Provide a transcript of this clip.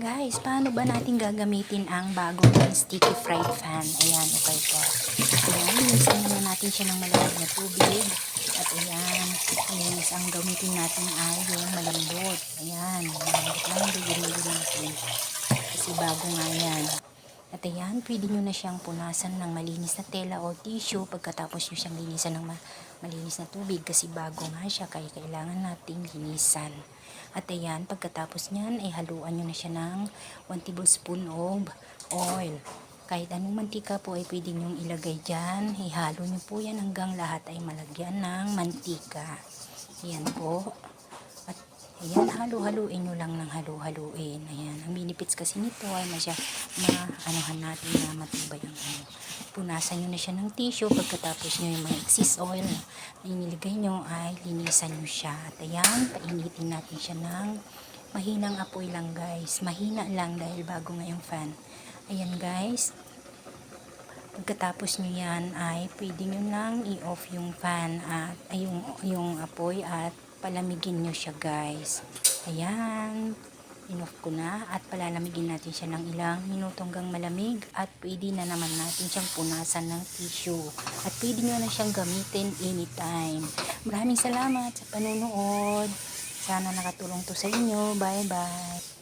Guys, paano ba natin gagamitin ang bagong sticky fried pan? Ayan, okay po. Ayan, linisan muna natin siya ng malamig na tubig. At ayan, linis ang gamitin natin ay yung malambot. Ayan, malambot lang yung bigyan natin. Kasi bago nga yan. At ayan, pwede nyo na siyang punasan ng malinis na tela o tissue pagkatapos nyo siyang linisan ng malinis na tubig kasi bago nga siya kaya kailangan nating linisan. At ayan, pagkatapos nyan ay haluan nyo na siya ng 1 tablespoon of oil. Kahit anong mantika po ay pwede nyong ilagay dyan. Ihalo nyo po yan hanggang lahat ay malagyan ng mantika. Ayan po. At ayan, halu-haluin nyo lang ng halu-haluin. Ayan, ang benefits kasi nito ay maanuhan natin na matibay ang ano. Punasan nyo na siya ng tissue pagkatapos nyo yung mga excess oil na inilagay nyo ay linisan nyo siya. At ayan, painitin natin siya ng mahinang apoy lang guys. Mahina lang dahil bago nga yung fan. Ayan guys. Pagkatapos nyo yan ay pwede nyo lang i-off yung fan at yung apoy at palamigin nyo siya guys. Ayan, in-off ko na at palalamigin natin siya ng ilang minuto hanggang malamig at pwede na naman natin siyang punasan ng tissue at pwede nyo na siyang gamitin anytime. Maraming salamat sa panonood. Sana nakatulong to sa inyo. Bye bye.